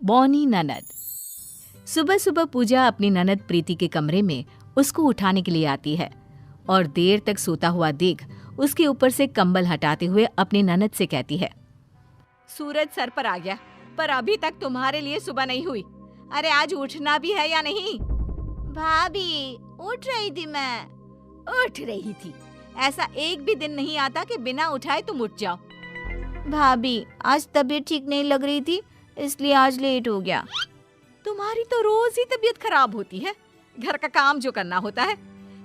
बौनी ननद। सुबह सुबह पूजा अपनी ननद प्रीति के कमरे में उसको उठाने के लिए आती है और देर तक सोता हुआ देख उसके ऊपर से कंबल हटाते हुए अपनी ननद से कहती है, सूरज सर पर आ गया, पर अभी तक तुम्हारे लिए सुबह नहीं हुई। अरे आज उठना भी है या नहीं? भाभी उठ रही थी मैं। उठ रही थी? ऐसा एक भी दिन नहीं आता कि बिना उठाए तुम उठ जाओ। भाभी आज तबीयत ठीक नहीं लग रही थी, इसलिए आज लेट हो गया। तुम्हारी तो रोज ही तबीयत खराब होती है। घर का काम जो करना होता है,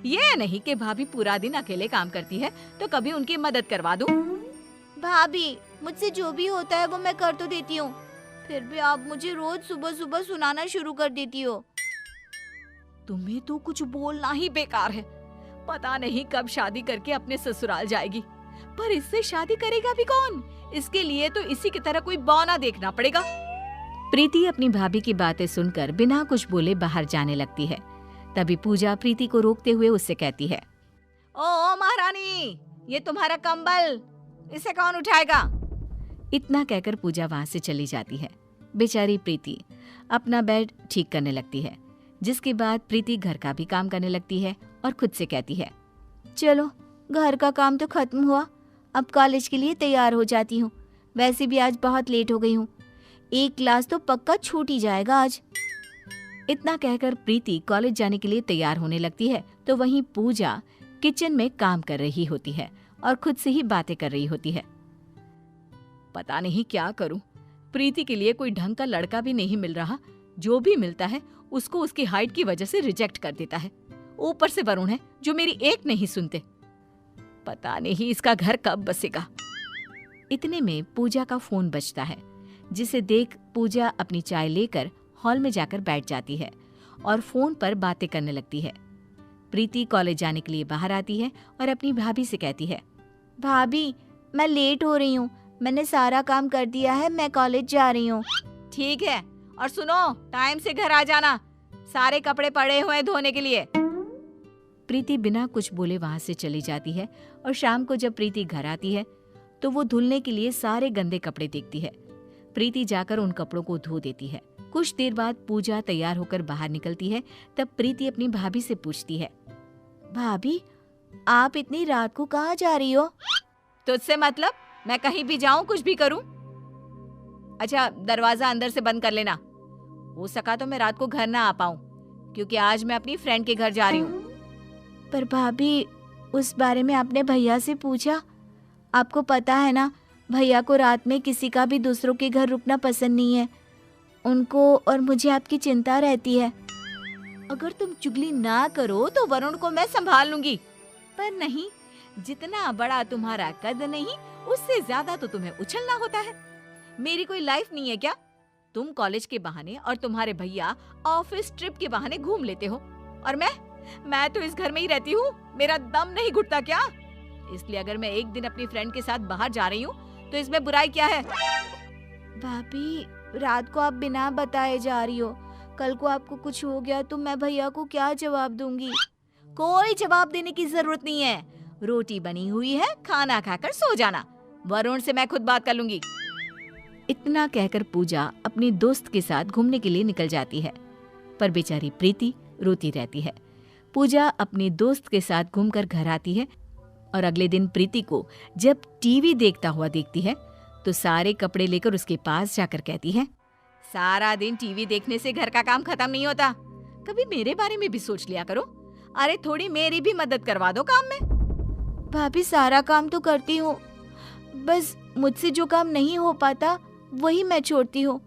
ये नहीं कि भाभी पूरा दिन अकेले काम करती है तो कभी उनकी मदद करवा दूं। भाभी मुझसे जो भी होता है वो मैं कर तो देती हूँ, फिर भी आप मुझे रोज सुबह सुबह सुनाना शुरू कर देती हो। तुम्हें तो कुछ बोलना ही बेकार है। पता नहीं कब शादी करके अपने ससुराल जाएगी, पर इससे शादी करेगा भी कौन? इसके लिए तो इसी की तरह कोई बौना देखना पड़ेगा। प्रीति अपनी भाभी की बातें सुनकर बिना कुछ बोले बाहर जाने लगती है। तभी पूजा प्रीति को रोकते हुए उससे कहती है, ओ महारानी, ये तुम्हारा कंबल, इसे कौन उठाएगा? इतना कहकर पूजा वहां से चली जाती है। बेचारी प्रीति अपना बेड ठीक करने लगती है, जिसके बाद प्रीति घर का भी काम करने लगती है और खुद से कहती है, चलो घर का काम तो खत्म हुआ, अब कॉलेज के लिए तैयार हो जाती हूँ। वैसे भी आज बहुत लेट हो गई हूँ, एक क्लास तो पक्का छूट ही जाएगा आज। इतना कहकर प्रीति कॉलेज जाने के लिए तैयार होने लगती है तो वहीं पूजा किचन में काम कर रही होती है और खुद से ही बातें कर रही होती है। पता नहीं क्या करूं, प्रीति के लिए कोई ढंग का लड़का भी नहीं मिल रहा। जो भी मिलता है उसको उसकी हाइट की वजह से रिजेक्ट कर देता है। ऊपर से वरुण है जो मेरी एक नहीं सुनते। पता नहीं इसका घर कब बसेगा। इतने में पूजा का फोन बजता है, जिसे देख पूजा अपनी चाय लेकर हॉल में जाकर बैठ जाती है और फोन पर बातें करने लगती है। प्रीति कॉलेज जाने के लिए बाहर आती है और अपनी भाभी से कहती है, भाभी मैं लेट हो रही हूँ, मैंने सारा काम कर दिया है, मैं कॉलेज जा रही हूँ। ठीक है, और सुनो टाइम से घर आ जाना, सारे कपड़े पड़े हुए हैं धोने के लिए। प्रीति बिना कुछ बोले वहां से चली जाती है और शाम को जब प्रीति घर आती है तो वो धुलने के लिए सारे गंदे कपड़े देखती है। प्रीति जाकर उन कपड़ों को धो देती है। कुछ देर बाद पूजा तैयार होकर बाहर निकलती है। तब प्रीति अपनी भाभी से पूछती है, भाभी आप इतनी रात को कहाँ जा रही हो? तुझसे मतलब? मैं कहीं भी जाऊं, कुछ भी करूं? अच्छा दरवाजा अंदर से बंद कर लेना। हो सका तो मैं रात को घर ना आ पाऊं, क्योंकि आज मैं अपनी फ्रेंड के घर जा रही हूँ। पर भाभी उस बारे में आपने भैया से पूछा? आपको पता है ना, भैया को रात में किसी का भी दूसरों के घर रुकना पसंद नहीं है। उनको और मुझे आपकी चिंता रहती है। अगर तुम चुगली ना करो तो वरुण को मैं संभाल लूंगी, पर नहीं, जितना बड़ा तुम्हारा कद नहीं, उससे ज्यादा तो तुम्हें उछलना होता है। मेरी कोई लाइफ नहीं है क्या? तुम कॉलेज के बहाने और तुम्हारे भैया ऑफिस ट्रिप के बहाने घूम लेते हो, और मैं तो इस घर में ही रहती हूँ। मेरा दम नहीं घुटता क्या? इसलिए अगर मैं एक दिन अपनी फ्रेंड के साथ बाहर जा रही हूँ तो इसमें बुराई क्या है? भाभी रात को आप बिना बताए जा रही हो, कल को आपको कुछ हो गया तो मैं भैया को क्या जवाब दूंगी? कोई जवाब देने की जरूरत नहीं है। रोटी बनी हुई है, खाना खाकर सो जाना। वरुण से मैं खुद बात कर लूंगी। इतना कहकर पूजा अपनी दोस्त के साथ घूमने के लिए निकल जाती है, पर बेचारी प्रीति रोती रहती है। पूजा अपनी दोस्त के साथ घूमकर घर आती है और अगले दिन प्रीति को जब टीवी देखता हुआ देखती है तो सारे कपड़े लेकर उसके पास जाकर कहती है, सारा दिन टीवी देखने से घर का काम खत्म नहीं होता, कभी मेरे बारे में भी सोच लिया करो। अरे थोड़ी मेरी भी मदद करवा दो काम में। भाभी सारा काम तो करती हूँ, बस मुझसे जो काम नहीं हो पाता वही मैं छोड़ती हूँ।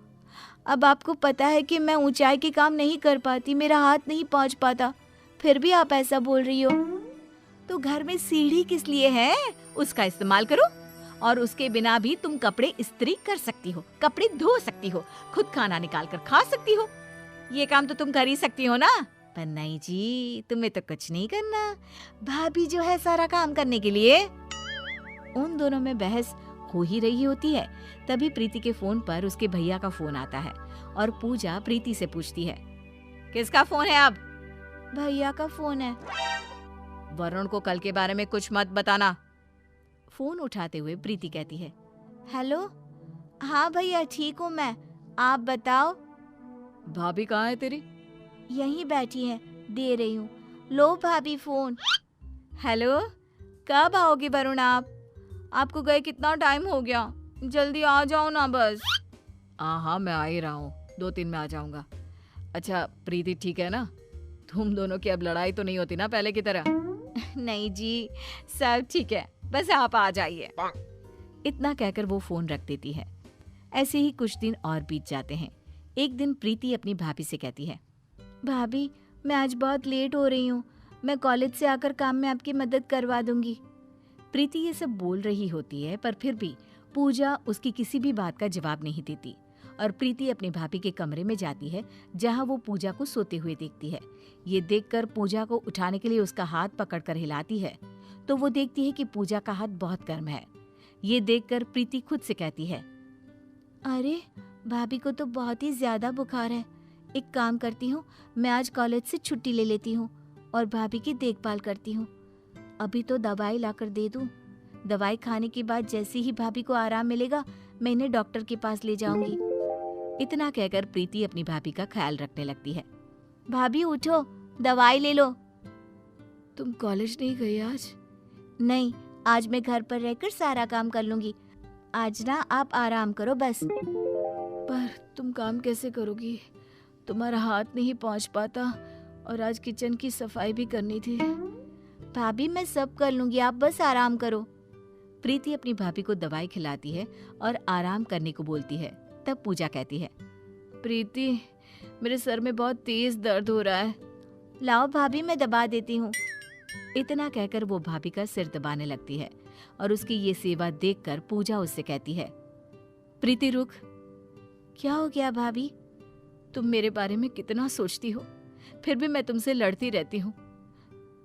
अब आपको पता है कि मैं ऊंचाई के काम नहीं कर पाती, मेरा हाथ नहीं पहुँच पाता, फिर भी आप ऐसा बोल रही हो। तो घर में सीढ़ी किस लिए है? उसका इस्तेमाल करो, और उसके बिना भी तुम कपड़े इस्त्री कर सकती हो, कपड़े धो सकती हो, खुद खाना निकाल कर खा सकती हो। ये काम तो तुम कर ही सकती हो ना? पर नहीं जी, तुम्हें तो कुछ नहीं करना, भाभी जो है सारा काम करने के लिए। उन दोनों में बहस हो ही रही होती है। तभी प्रीति के फोन पर उसके भैया का फोन आता है और पूजा प्रीति से पूछती है, किसका फोन है? अब भैया का फोन है। वरुण को कल के बारे में कुछ मत बताना। फोन उठाते हुए प्रीति कहती है, हेलो, हाँ भैया ठीक हूँ मैं, आप बताओ। भाभी कहाँ है तेरी? यहीं बैठी है, दे रही हूँ। लो भाभी फोन। हेलो, कब आओगे वरुण आप? आपको गए कितना टाइम हो गया, जल्दी आ जाओ ना बस। हाँ मैं आ ही रहा हूँ, 2-3 में आ जाऊंगा। अच्छा प्रीति ठीक है ना? तुम दोनों की अब लड़ाई तो नहीं होती ना पहले की तरह? नहीं जी, सब ठीक है, बस आप आ जाइए। इतना कहकर वो फोन रख देती है। ऐसे ही कुछ दिन और बीत जाते हैं। एक दिन प्रीति अपनी भाभी से कहती है, भाभी मैं आज बहुत लेट हो रही हूँ, मैं कॉलेज से आकर काम में आपकी मदद करवा दूंगी। प्रीति ये सब बोल रही होती है पर फिर भी पूजा उसकी किसी भी बात का जवाब नहीं देती और प्रीति अपनी भाभी के कमरे में जाती है जहां वो पूजा को सोते हुए देखती है। ये देखकर पूजा को उठाने के लिए उसका हाथ पकड़कर हिलाती है तो वो देखती है कि पूजा का हाथ बहुत गर्म है। ये देखकर प्रीति खुद से कहती है, अरे भाभी को तो बहुत ही ज्यादा बुखार है। एक काम करती हूँ, मैं आज कॉलेज से छुट्टी ले लेती हूँ और भाभी की देखभाल करती हूँ। अभी तो दवाई लाकर दे दूँ। दवाई खाने के बाद जैसे ही भाभी को आराम मिलेगा मैं इन्हें डॉक्टर के पास ले जाऊंगी। इतना कहकर प्रीति अपनी भाभी का ख्याल रखने लगती है। भाभी उठो, दवाई ले लो। तुम कॉलेज नहीं गई आज? नहीं, आज मैं घर पर रहकर सारा काम कर लूंगी। आज ना आप आराम करो बस। पर तुम काम कैसे करोगी? तुम्हारा हाथ नहीं पहुंच पाता और आज किचन की सफाई भी करनी थी। भाभी मैं सब कर लूंगी, आप बस आराम करो। प्रीति अपनी भाभी को दवाई खिलाती है और आराम करने को बोलती है। तब पूजा कहती है, प्रीति मेरे सर में बहुत तेज दर्द हो रहा है। लाओ भाभी मैं दबा देती हूँ। इतना कहकर वो भाभी का सिर दबाने लगती है और उसकी ये सेवा देखकर पूजा उससे कहती है, प्रीति रुक। क्या हो गया भाभी? तुम मेरे बारे में कितना सोचती हो, फिर भी मैं तुमसे लड़ती रहती हूँ।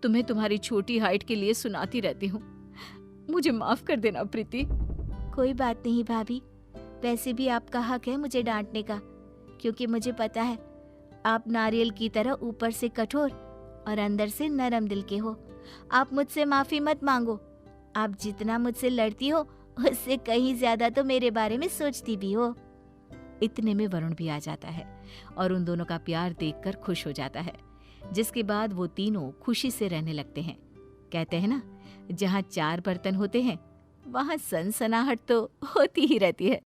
तुम्हें तुम्हारी छोटी हाइट के लिए सुनाती रहती हूँ। मुझे माफ कर देना प्रीति। कोई बात नहीं भाभी, वैसे भी आपका हक है मुझे डांटने का, क्योंकि मुझे पता है आप नारियल की तरह ऊपर से कठोर और अंदर से नरम दिल के हो। आप मुझसे माफी मत मांगो। आप जितना मुझसे लड़ती हो उससे कहीं ज्यादा तो मेरे बारे में सोचती भी हो। इतने में वरुण भी आ जाता है और उन दोनों का प्यार देखकर खुश हो जाता है, जिसके बाद वो तीनों खुशी से रहने लगते हैं। कहते हैं ना, जहाँ 4 बर्तन होते हैं वहाँ सनसनाहट तो होती ही रहती है।